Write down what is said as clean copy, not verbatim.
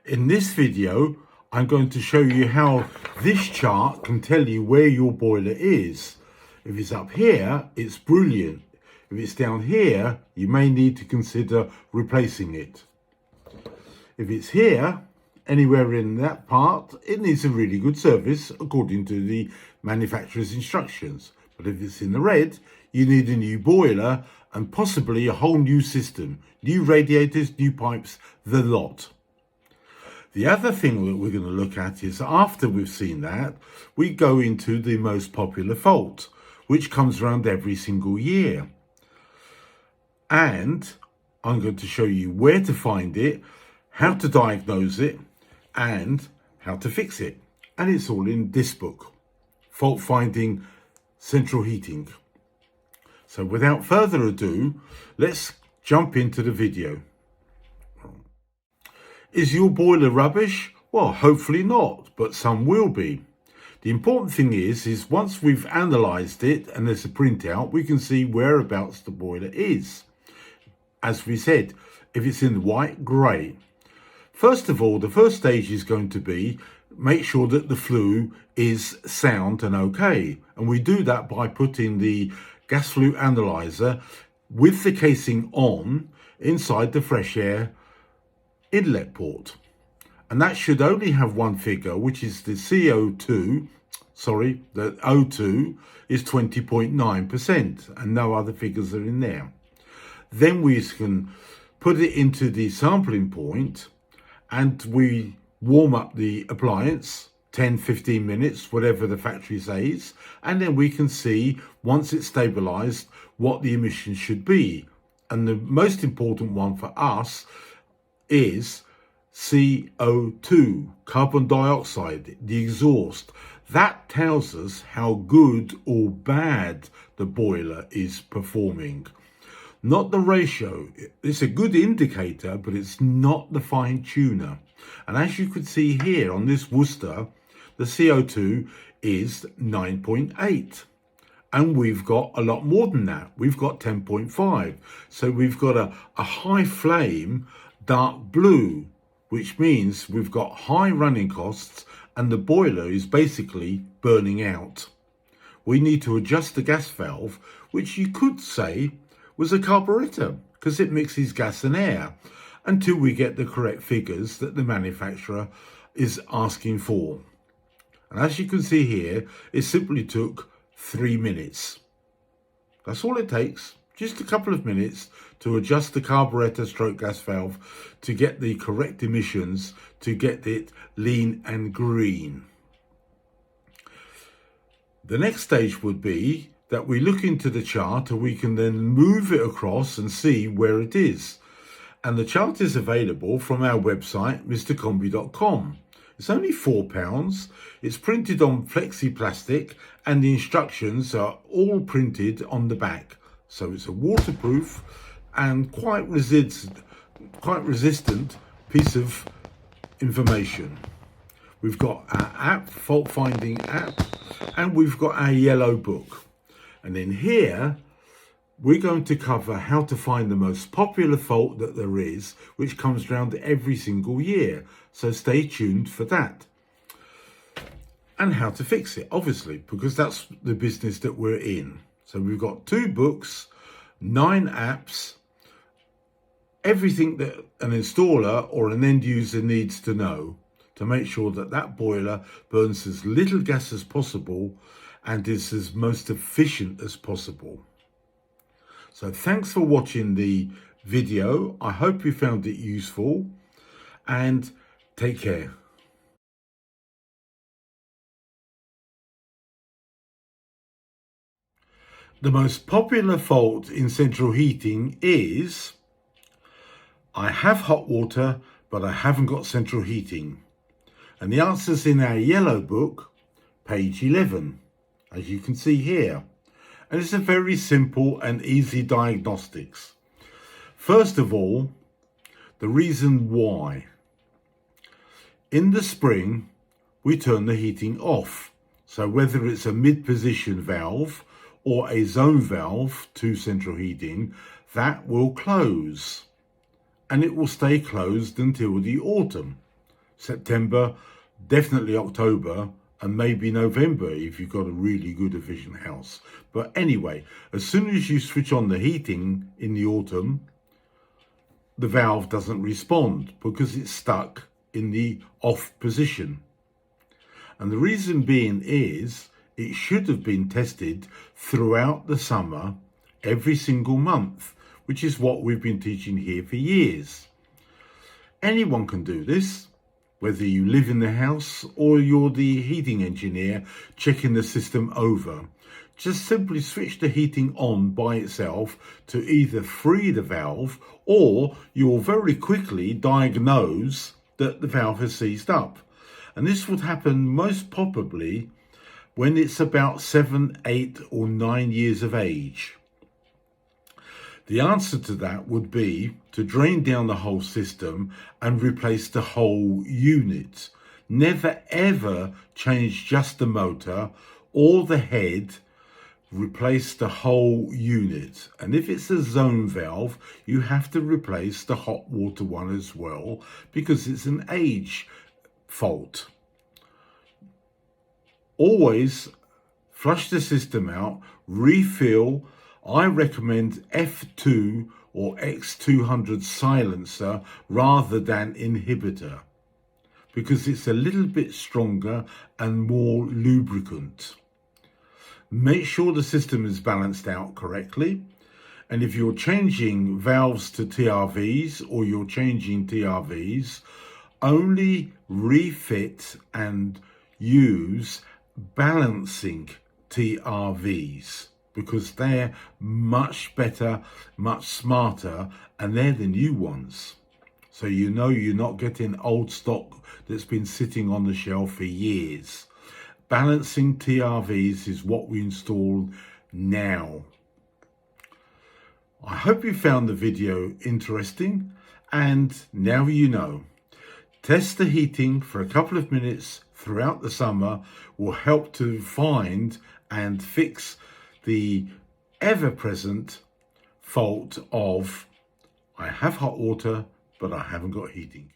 In this video, I'm going to show you how this chart can tell you where your boiler is. If it's up here, it's brilliant. If it's down here, you may need to consider replacing it. If it's here, anywhere in that part, it needs a really good service according to the manufacturer's instructions. But if it's in the red, you need a new boiler and possibly a whole new system. New radiators, new pipes, the lot. The other thing that we're going to look at is after we've seen that, we go into the most popular fault, which comes around every single year. And I'm going to show you where to find it, how to diagnose it, and how to fix it. And it's all in this book, Fault Finding Central Heating. So without further ado, let's jump into the video. Is your boiler rubbish? Well, hopefully not, but some will be. The important thing is once we've analysed it and there's a printout, we can see whereabouts the boiler is. As we said, if it's in white, grey. First of all, the first stage is going to be make sure that the flue is sound and okay. And we do that by putting the gas flue analyzer with the casing on inside the fresh air inlet port, and that should only have one figure, which is the the O2 is 20.9%, and no other figures are in there. Then we can put it into the sampling point and we warm up the appliance 10-15 minutes, whatever the factory says, and then we can see once it's stabilized what the emissions should be. And the most important one for us is CO2, carbon dioxide, the exhaust. That tells us how good or bad the boiler is performing. Not the ratio. It's a good indicator, but it's not the fine tuner. And as you can see here on this Worcester, the CO2 is 9.8. And we've got a lot more than that. We've got 10.5. So we've got a high flame, dark blue, which means we've got high running costs and the boiler is basically burning out. We need to adjust the gas valve, which you could say was a carburetor because it mixes gas and air, until we get the correct figures that the manufacturer is asking for. And as you can see here, it simply took 3 minutes. That's all it takes. Just a couple of minutes to adjust the carburetor stroke gas valve to get the correct emissions, to get it lean and green. The next stage would be that we look into the chart and we can then move it across and see where it is. And the chart is available from our website, mrcombi.com. It's only £4. It's printed on flexi plastic and the instructions are all printed on the back. So it's a waterproof and quite resistant piece of information. We've got our app, fault finding app, and we've got our yellow book. And in here, we're going to cover how to find the most popular fault that there is, which comes around every single year. So stay tuned for that. And how to fix it, obviously, because that's the business that we're in. So we've got 2 books, 9 apps, everything that an installer or an end user needs to know to make sure that that boiler burns as little gas as possible and is as most efficient as possible. So thanks for watching the video. I hope you found it useful and take care. The most popular fault in central heating is, I have hot water, but I haven't got central heating. And the answer's in our yellow book, page 11, as you can see here. And it's a very simple and easy diagnostics. First of all, the reason why. In the spring, we turn the heating off. So whether it's a mid-position valve or a zone valve to central heating, that will close. And it will stay closed until the autumn. September, definitely October, and maybe November if you've got a really good efficient house. But anyway, as soon as you switch on the heating in the autumn, the valve doesn't respond because it's stuck in the off position. And the reason being is it should have been tested throughout the summer, every single month, which is what we've been teaching here for years. Anyone can do this, whether you live in the house or you're the heating engineer checking the system over. Just simply switch the heating on by itself to either free the valve, or you'll very quickly diagnose that the valve has seized up. And this would happen most probably when it's about 7, 8 or 9 years of age. The answer to that would be to drain down the whole system and replace the whole unit. Never ever change just the motor or the head, replace the whole unit. And if it's a zone valve, you have to replace the hot water one as well, because it's an age fault. Always flush the system out, refill. I recommend F2 or X200 silencer rather than inhibitor, because it's a little bit stronger and more lubricant. Make sure the system is balanced out correctly. And if you're changing valves to TRVs or you're changing TRVs, only refit and use balancing TRVs, because they're much better, much smarter, and they're the new ones. So you know you're not getting old stock that's been sitting on the shelf for years. Balancing TRVs is what we install now. I hope you found the video interesting, and now you know. Test the heating for a couple of minutes throughout the summer will help to find and fix the ever-present fault of, I have hot water, but I haven't got heating.